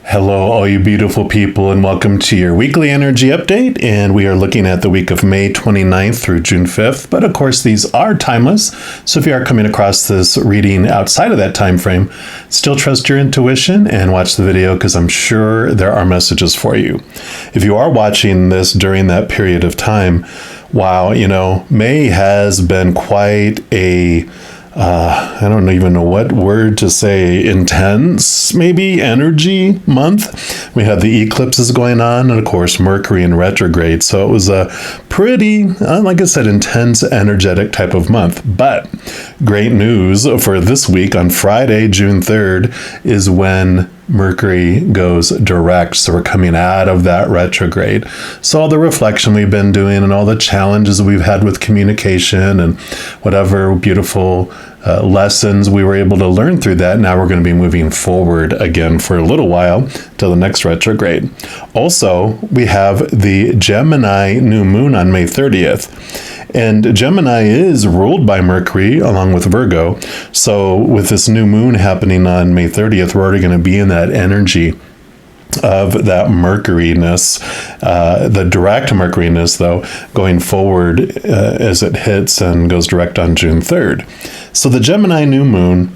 Hello, all you beautiful people, and welcome to your weekly energy update. And we are looking at the week of May 29th through June 5th. But of course, these are timeless. So if you are coming across this reading outside of that time frame, still trust your intuition and watch the video because I'm sure there are messages for you. If you are watching this during that period of time, wow, May has been quite a I don't even know what word to say, intense, maybe, energy month. We had the eclipses going on, and of course, Mercury in retrograde. So it was a pretty, like I said, intense, energetic type of month. But great news for this week on Friday, June 3rd, is when Mercury goes direct. So we're coming out of that retrograde. So all the reflection we've been doing and all the challenges we've had with communication and whatever beautiful lessons we were able to learn through that, now we're going to be moving forward again for a little while till the next retrograde. Also, we have the Gemini New Moon on May 30th. And Gemini is ruled by Mercury along with Virgo. So with this new moon happening on May 30th, we're already going to be in that energy of that Mercuryness, the direct Mercuryness, though, going forward as it hits and goes direct on June 3rd. So the Gemini New Moon,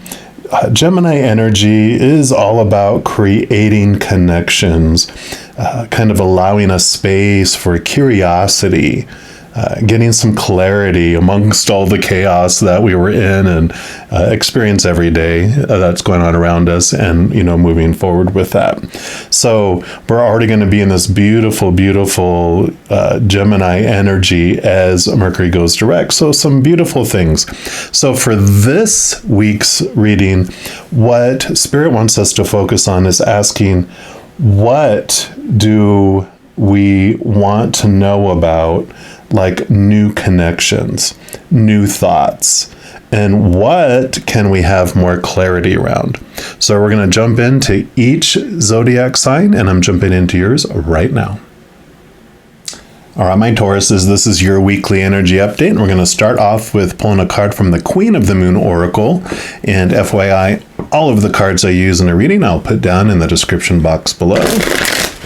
Gemini energy is all about creating connections, kind of allowing a space for curiosity, getting some clarity amongst all the chaos that we were in and experience every day that's going on around us, and moving forward with that. So we're already going to be in this beautiful, beautiful Gemini energy as Mercury goes direct. So some beautiful things. So for this week's reading, what Spirit wants us to focus on is asking, what do we want to know about, like new connections, new thoughts, and what can we have more clarity around? So we're going to jump into each zodiac sign, and I'm jumping into yours right now. All right, my Tauruses, this is your weekly energy update, and we're going to start off with pulling a card from the Queen of the Moon Oracle. And FYI, all of the cards I use in a reading, I'll put down in the description box below.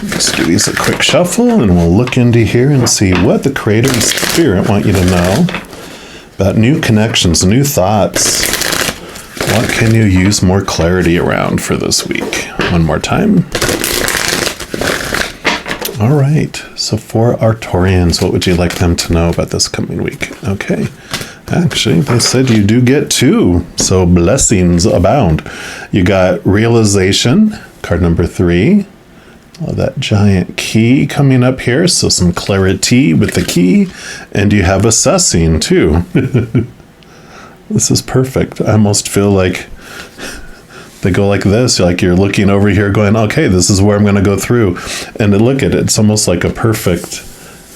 Let's give these a quick shuffle, and we'll look into here and see what the Creator and Spirit want you to know about new connections, new thoughts. What can you use more clarity around for this week? One more time. All right, so for our Taurians, what would you like them to know about this coming week? Okay, actually, they said you do get two, so blessings abound. You got realization, card number 3. That giant key coming up here, so some clarity with the key, and you have assessing too. This is perfect. I almost feel like they go like this, like you're looking over here going, okay, this is where I'm going to go through. And then look at it, it's almost like a perfect,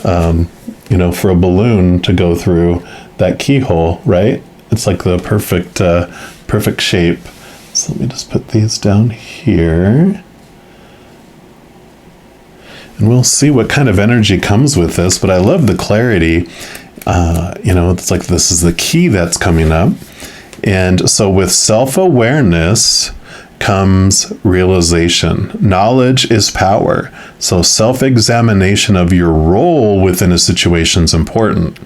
for a balloon to go through that keyhole, right? It's like the perfect shape. So let me just put these down here. And we'll see what kind of energy comes with this, but I love the clarity. It's like this is the key that's coming up. And so with self-awareness comes realization. Knowledge is power. So self-examination of your role within a situation is important.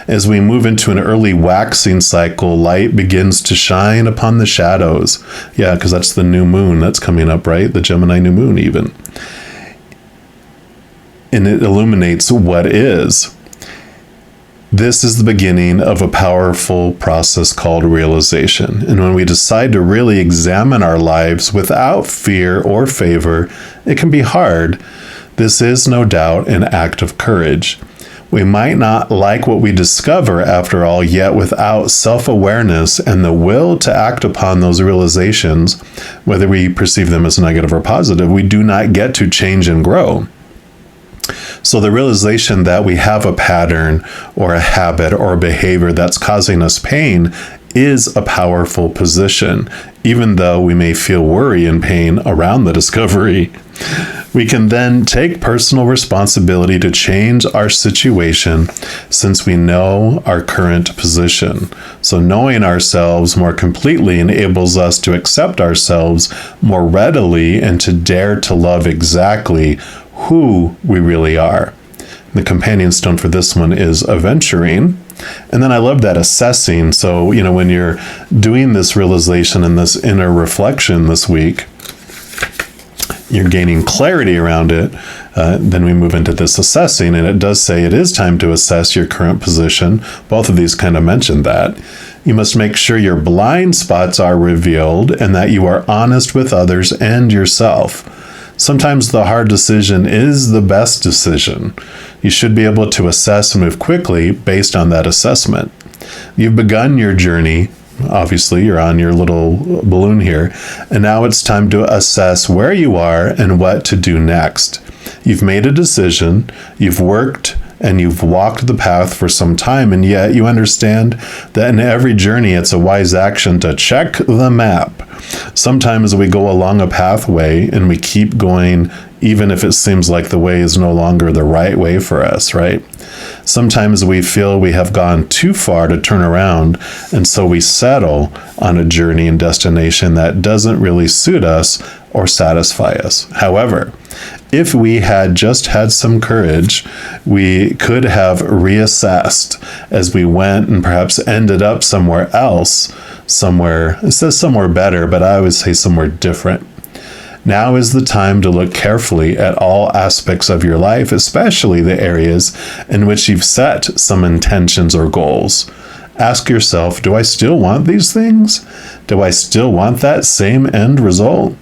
As we move into an early waxing cycle, light begins to shine upon the shadows. Yeah, because that's the new moon that's coming up, right? The Gemini new moon even. And it illuminates what is. This is the beginning of a powerful process called realization. And when we decide to really examine our lives without fear or favor, it can be hard. This is no doubt an act of courage. We might not like what we discover after all, yet without self-awareness and the will to act upon those realizations, whether we perceive them as negative or positive, we do not get to change and grow. So the realization that we have a pattern or a habit or a behavior that's causing us pain is a powerful position, even though we may feel worry and pain around the discovery. We can then take personal responsibility to change our situation since we know our current position. So knowing ourselves more completely enables us to accept ourselves more readily and to dare to love exactly who we really are. The companion stone for this one is Aventurine. And then I love that assessing. So, when you're doing this realization and this inner reflection this week, you're gaining clarity around it. Then we move into this assessing, and it does say it is time to assess your current position. Both of these kind of mentioned that. You must make sure your blind spots are revealed and that you are honest with others and yourself. Sometimes the hard decision is the best decision. You should be able to assess and move quickly based on that assessment. You've begun your journey. Obviously, you're on your little balloon here, and now it's time to assess where you are and what to do next. You've made a decision, you've worked, and you've walked the path for some time, and yet you understand that in every journey, it's a wise action to check the map. Sometimes we go along a pathway and we keep going, even if it seems like the way is no longer the right way for us, right? Sometimes we feel we have gone too far to turn around, and so we settle on a journey and destination that doesn't really suit us or satisfy us. However, if we had just had some courage, we could have reassessed as we went and perhaps ended up somewhere else, it says somewhere better, but I always say somewhere different. Now is the time to look carefully at all aspects of your life, especially the areas in which you've set some intentions or goals. Ask yourself, do I still want these things? Do I still want that same end result?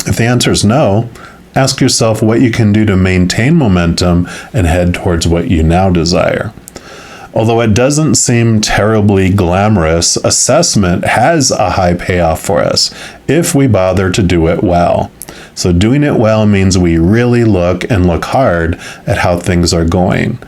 If the answer is no, ask yourself what you can do to maintain momentum and head towards what you now desire. Although it doesn't seem terribly glamorous, assessment has a high payoff for us if we bother to do it well. So doing it well means we really look hard at how things are going.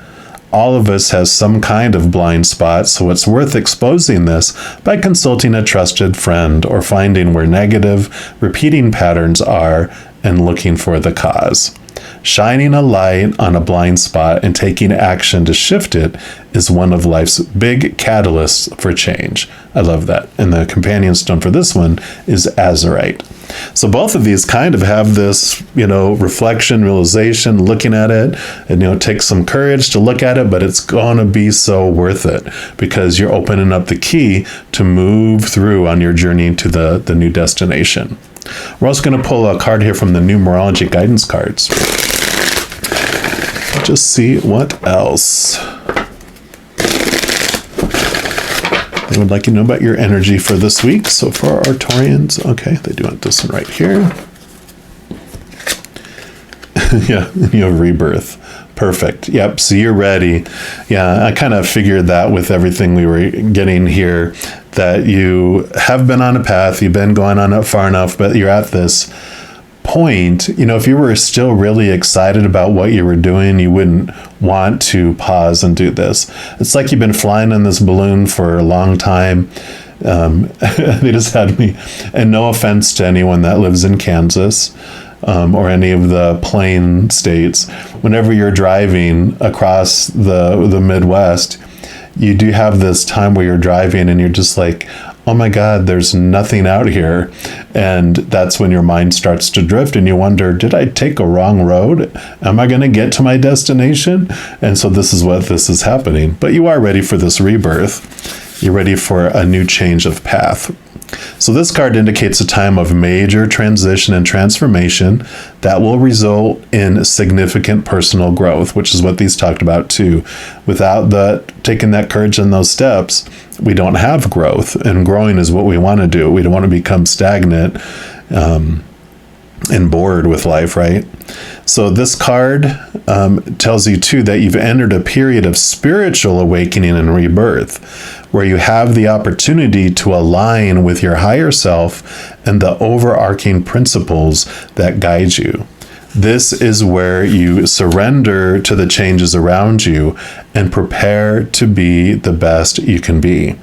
All of us has some kind of blind spot, so it's worth exposing this by consulting a trusted friend or finding where negative, repeating patterns are and looking for the cause. Shining a light on a blind spot and taking action to shift it is one of life's big catalysts for change. I love that. And the companion stone for this one is Azurite. So both of these kind of have this, reflection, realization, looking at it, and, it takes some courage to look at it, but it's going to be so worth it because you're opening up the key to move through on your journey to the new destination. We're also going to pull a card here from the numerology guidance cards. Just see what else they would like you to know about your energy for this week. So for our Taurians, okay, they do want this one right here. Yeah, you have rebirth. Perfect. Yep. So you're ready. Yeah, I kind of figured that with everything we were getting here, that you have been on a path, you've been going on it far enough, but you're at this point. If you were still really excited about what you were doing, you wouldn't want to pause and do this. It's like you've been flying in this balloon for a long time. They just had me, and no offense to anyone that lives in Kansas, or any of the plain states, whenever you're driving across the Midwest, you do have this time where you're driving and you're just like, oh my God, there's nothing out here. And that's when your mind starts to drift and you wonder, did I take a wrong road? Am I going to get to my destination? And so this is happening. But you are ready for this rebirth. You're ready for a new change of path. So this card indicates a time of major transition and transformation that will result in significant personal growth, which is what these talked about too. Without taking that courage and those steps, we don't have growth, and growing is what we want to do. We don't want to become stagnant and bored with life, right? So this card tells you too that you've entered a period of spiritual awakening and rebirth, where you have the opportunity to align with your higher self and the overarching principles that guide you. This is where you surrender to the changes around you and prepare to be the best you can be.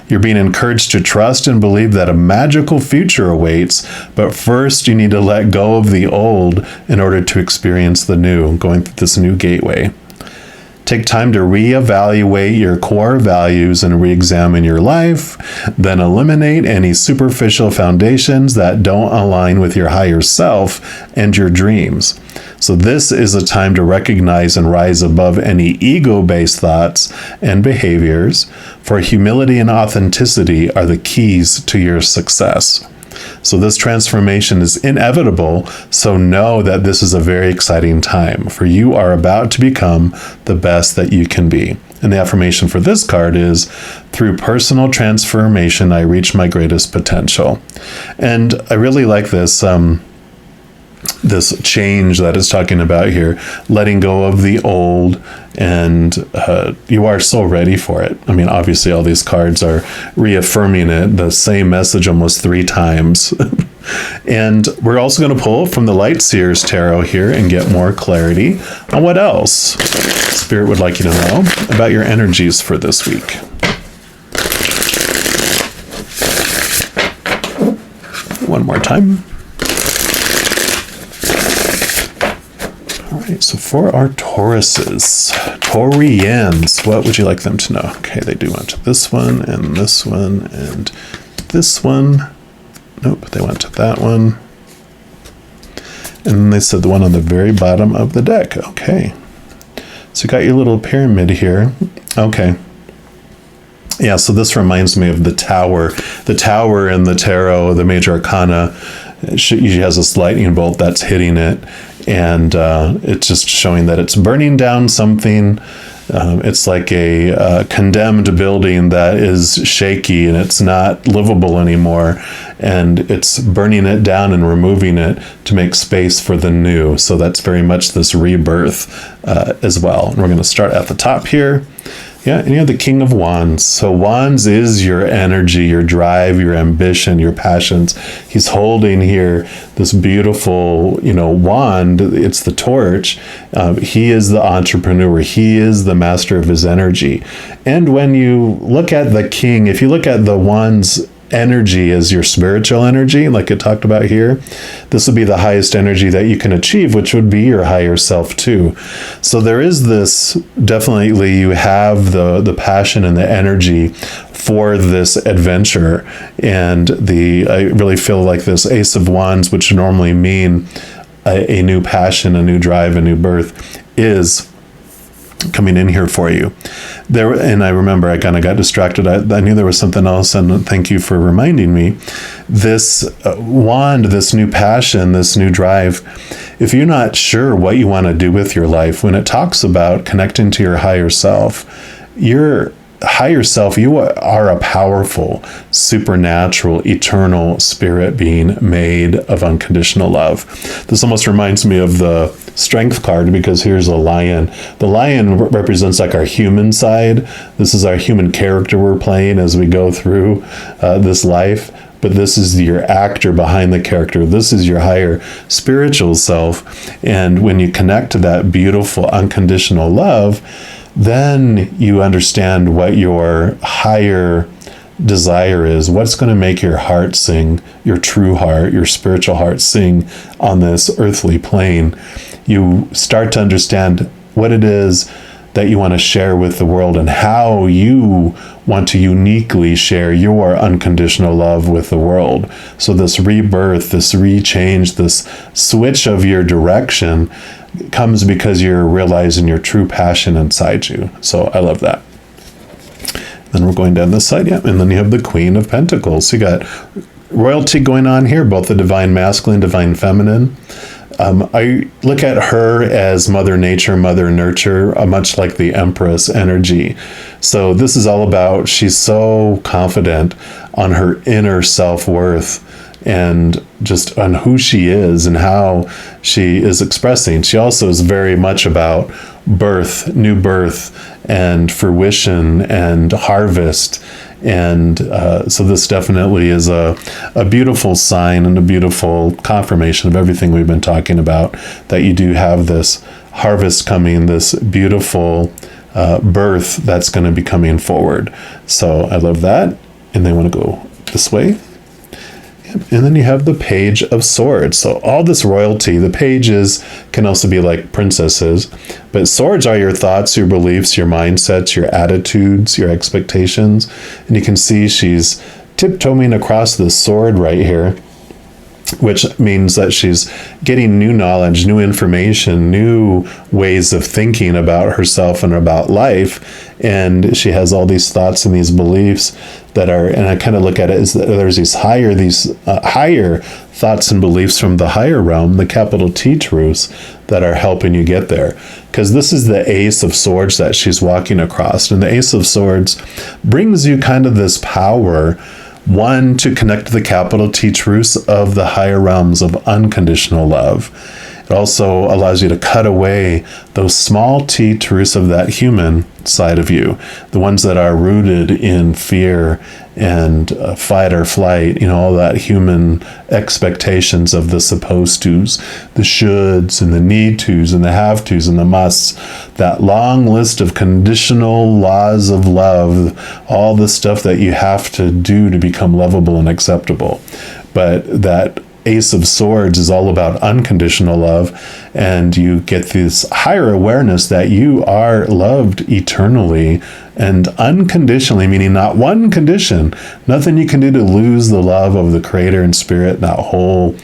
You're being encouraged to trust and believe that a magical future awaits, but first you need to let go of the old in order to experience the new, going through this new gateway. Take time to reevaluate your core values and re-examine your life, then eliminate any superficial foundations that don't align with your higher self and your dreams. So this is a time to recognize and rise above any ego-based thoughts and behaviors, for humility and authenticity are the keys to your success. So this transformation is inevitable, so know that this is a very exciting time, for you are about to become the best that you can be. And the affirmation for this card is, through personal transformation, I reach my greatest potential. And I really like this change that it's talking about here, letting go of the old, and you are so ready for it. I mean, obviously all these cards are reaffirming it, the same message almost 3 times. And we're also going to pull from the Light Seers Tarot here and get more clarity on what else Spirit would like you to know about your energies for this week. One more time. All right, so for our Tauruses, Taurians, what would you like them to know? Okay, they do want this one, and this one, and this one. Nope, they went to that one. And then they said the one on the very bottom of the deck. Okay. So you got your little pyramid here. Okay. Yeah, so this reminds me of the tower. The tower in the tarot, the major arcana, usually has this lightning bolt that's hitting it. And it's just showing that it's burning down something. It's like a condemned building that is shaky and it's not livable anymore. And it's burning it down and removing it to make space for the new. So that's very much this rebirth as well. And we're going to start at the top here. Yeah, and you have the King of Wands. So Wands is your energy, your drive, your ambition, your passions. He's holding here this beautiful, wand. It's the torch. He is the entrepreneur. He is the master of his energy. And when you look at the King, if you look at the Wands energy as your spiritual energy, like it talked about here, this would be the highest energy that you can achieve, which would be your higher self too. So there is this, definitely you have the passion and the energy for this adventure. And I really feel like this Ace of Wands, which normally mean a new passion, a new drive, a new birth, is coming in here for you. And I remember I kind of got distracted. I knew there was something else, and thank you for reminding me. This wand, this new passion, this new drive, if you're not sure what you want to do with your life, when it talks about connecting to your higher self, your higher self, you are a powerful, supernatural, eternal spirit being made of unconditional love. This almost reminds me of the Strength card, because here's a lion. The lion represents like our human side. This is our human character we're playing as we go through this life. But this is your actor behind the character. This is your higher spiritual self. And when you connect to that beautiful, unconditional love, then you understand what your higher desire is, what's going to make your heart sing, your true heart, your spiritual heart sing on this earthly plane. You start to understand what it is that you want to share with the world and how you want to uniquely share your unconditional love with the world. So this rebirth, this rechange, this switch of your direction comes because you're realizing your true passion inside you. So I love that. Then we're going down this side, yeah, and then you have the Queen of Pentacles. So you got royalty going on here, both the divine masculine, divine feminine. I look at her as Mother Nature, Mother Nurture, much like the Empress energy. So this is all about, she's so confident on her inner self-worth and just on who she is and how she is expressing. She also is very much about birth, new birth, and fruition and harvest. And so this definitely is a beautiful sign and a beautiful confirmation of everything we've been talking about, that you do have this harvest coming, this beautiful birth that's going to be coming forward. So I love that. And they want to go this way. And then you have the Page of Swords. So all this royalty, the pages can also be like princesses, but swords are your thoughts, your beliefs, your mindsets, your attitudes, your expectations. And you can see she's tiptoeing across the sword right here, which means that she's getting new knowledge, new information, new ways of thinking about herself and about life. And she has all these thoughts and these beliefs that are, and I kind of look at it as that there's these higher thoughts and beliefs from the higher realm, the capital T Taurus, that are helping you get there. Because this is the Ace of Swords that she's walking across. And the Ace of Swords brings you kind of this power, one, to connect to the capital T Taurus of the higher realms of unconditional love. It also allows you to cut away those small T Taurus of that human side of you, the ones that are rooted in fear and fight or flight, all that human expectations of the supposed tos, the shoulds and the need tos and the have tos and the musts, that long list of conditional laws of love, all the stuff that you have to do to become lovable and acceptable. But that Ace of Swords is all about unconditional love, and you get this higher awareness that you are loved eternally and unconditionally, meaning not one condition, nothing you can do to lose the love of the Creator and Spirit, that whole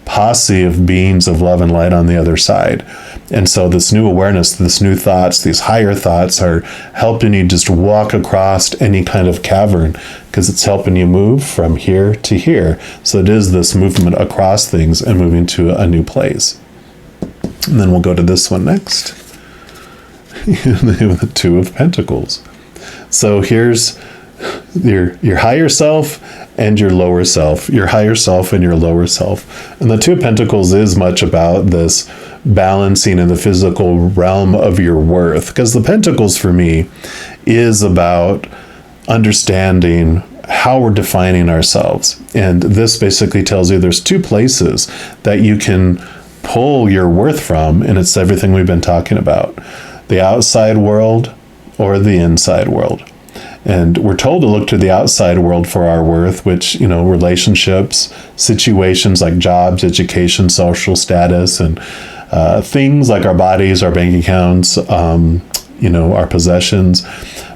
posse of beings of love and light on the other side. And so this new awareness, this new thoughts, these higher thoughts are helping you just walk across any kind of cavern, because it's helping you move from here to here. So it is this movement across things and moving to a new place. And then we'll go to this one next. The Two of Pentacles. So here's your higher self and your lower self, your higher self and your lower self. And the Two of Pentacles is much about this balancing in the physical realm of your worth, because the Pentacles for me is about understanding how we're defining ourselves. And this basically tells you there's two places that you can pull your worth from, and it's everything we've been talking about: the outside world or the inside world. And we're told to look to the outside world for our worth, which, relationships, situations like jobs, education, social status, and things like our bodies, our bank accounts, our possessions.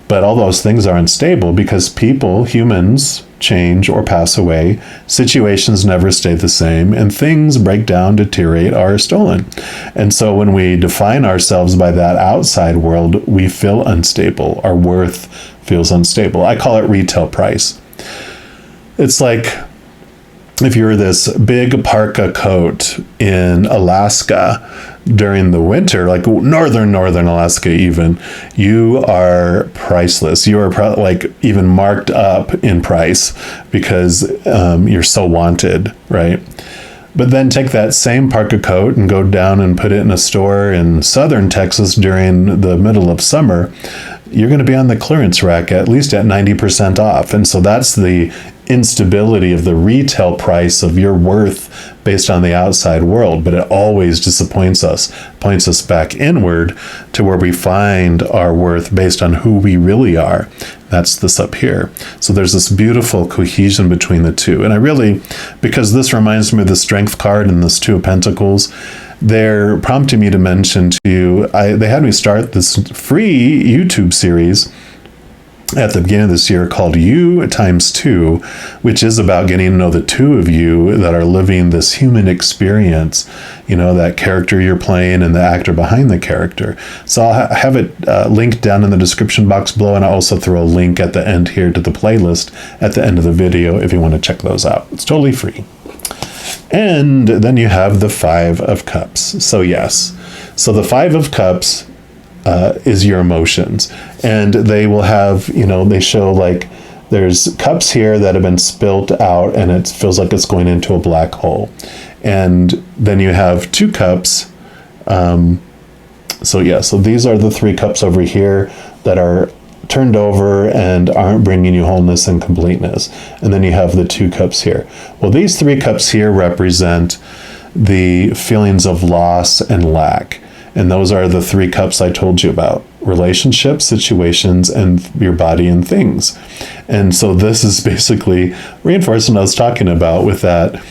But all those things are unstable because people, humans, change or pass away. Situations never stay the same, and things break down, deteriorate, or are stolen. And so when we define ourselves by that outside world, we feel unstable. Our worth feels unstable. I call it retail price. It's like if you're this big parka coat in Alaska during the winter, like northern Alaska even, you are priceless. You are even marked up in price because you're so wanted, right? But then take that same parka coat and go down and put it in a store in southern Texas during the middle of summer. You're going to be on the clearance rack at least at 90% off. And so that's the instability of the retail price of your worth based on the outside world. But it always disappoints us, points us back inward to where we find our worth based on who we really are. That's this up here. So there's this beautiful cohesion between the two. And I really, because this reminds me of the Strength card and this Two of Pentacles, they're prompting me to mention to you, they had me start this free YouTube series at the beginning of this year called You x2, which is about getting to know the two of you that are living this human experience, that character you're playing and the actor behind the character. So I'll have it linked down in the description box below, and I'll also throw a link at the end here to the playlist at the end of the video if you want to check those out. It's totally free. And then you have the Five of Cups. So yes, so the Five of Cups is your emotions, and they will have, they show like there's cups here that have been spilt out and it feels like it's going into a black hole. And then you have two cups. So these are the three cups over here that are turned over and aren't bringing you wholeness and completeness. And then you have the two cups here. Well, these three cups here represent the feelings of loss and lack. And those are the three cups I told you about. relationships, situations, and your body and things. And so this is basically reinforcing what I was talking about with that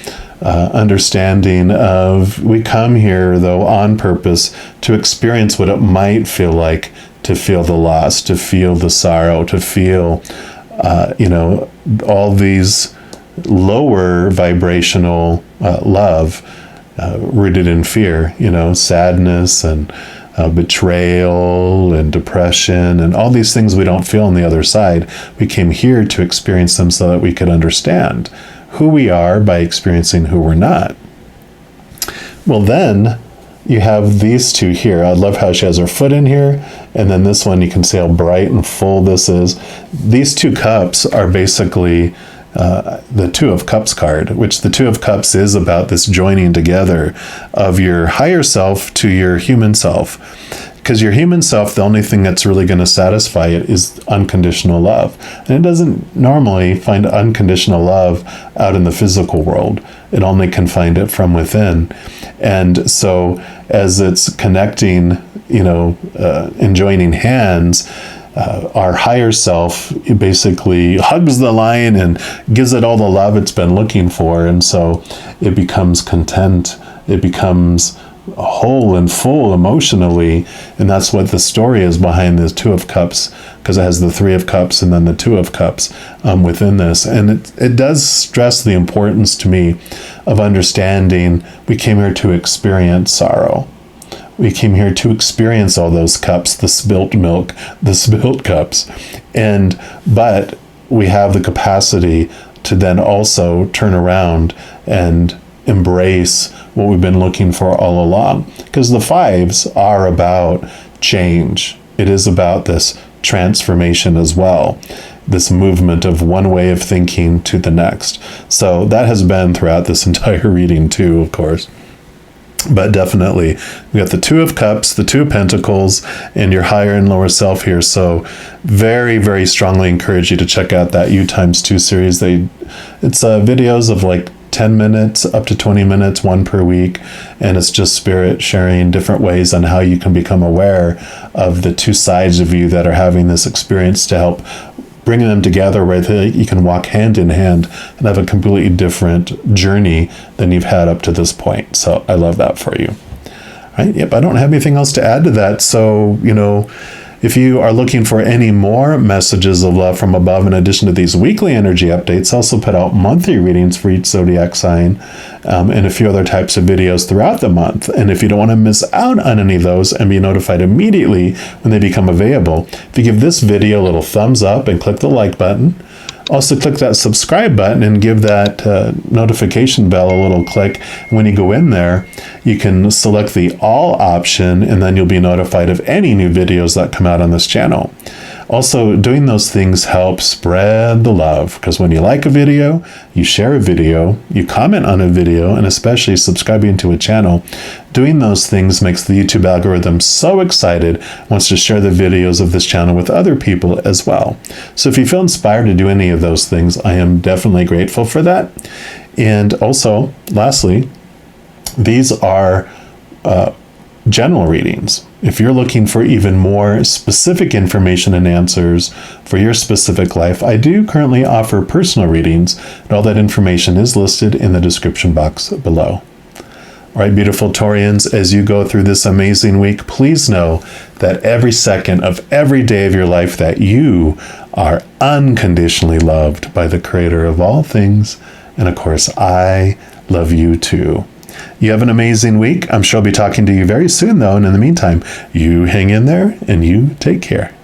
understanding of, we come here though on purpose to experience what it might feel like to feel the loss, to feel the sorrow, to feel all these lower vibrational love rooted in fear, sadness and betrayal and depression and all these things we don't feel on the other side. We came here to experience them so that we could understand who we are by experiencing who we're not. Well, then you have these two here. I love how she has her foot in here, and then this one, you can see how bright and full this is. These two cups are basically the Two of Cups card, which the Two of Cups is about this joining together of your higher self to your human self. Because your human self, the only thing that's really going to satisfy it is unconditional love. And it doesn't normally find unconditional love out in the physical world. It only can find it from within. And so as it's connecting, and joining hands, our higher self basically hugs the lion and gives it all the love it's been looking for. And so it becomes content. It becomes whole and full emotionally. And that's what the story is behind the Two of Cups, because it has the Three of Cups and then the Two of Cups within this. And it does stress the importance to me of understanding we came here to experience sorrow. We came here to experience all those cups, the spilt milk, the spilt cups. But we have the capacity to then also turn around and embrace what we've been looking for all along. Because the fives are about change. It is about this transformation as well. This movement of one way of thinking to the next. So that has been throughout this entire reading too, of course. But definitely, we got the Two of Cups, the Two of Pentacles, and your higher and lower self here. So very, very strongly encourage you to check out that U times 2 series. It's videos of like 10 minutes up to 20 minutes, one per week. And it's just spirit sharing different ways on how you can become aware of the two sides of you that are having this experience, to help bringing them together where you can walk hand in hand and have a completely different journey than you've had up to this point. So I love that for you. All right. Yep. I don't have anything else to add to that. So, if you are looking for any more messages of love from above, in addition to these weekly energy updates, I also put out monthly readings for each zodiac sign and a few other types of videos throughout the month. And if you don't want to miss out on any of those and be notified immediately when they become available, if you give this video a little thumbs up and click the like button, also click that subscribe button and give that notification bell a little click. And when you go in there, you can select the all option, and then you'll be notified of any new videos that come out on this channel. Also, doing those things helps spread the love, because when you like a video, you share a video, you comment on a video, and especially subscribing to a channel, doing those things makes the YouTube algorithm so excited, wants to share the videos of this channel with other people as well. So if you feel inspired to do any of those things, I am definitely grateful for that. And also, lastly, these are general readings. If you're looking for even more specific information and answers for your specific life, I do currently offer personal readings, and all that information is listed in the description box below. All right, beautiful Taurians, as you go through this amazing week, please know that every second of every day of your life that you are unconditionally loved by the Creator of all things. And of course, I love you too. You have an amazing week. I'm sure I'll be talking to you very soon, though. And in the meantime, you hang in there and you take care.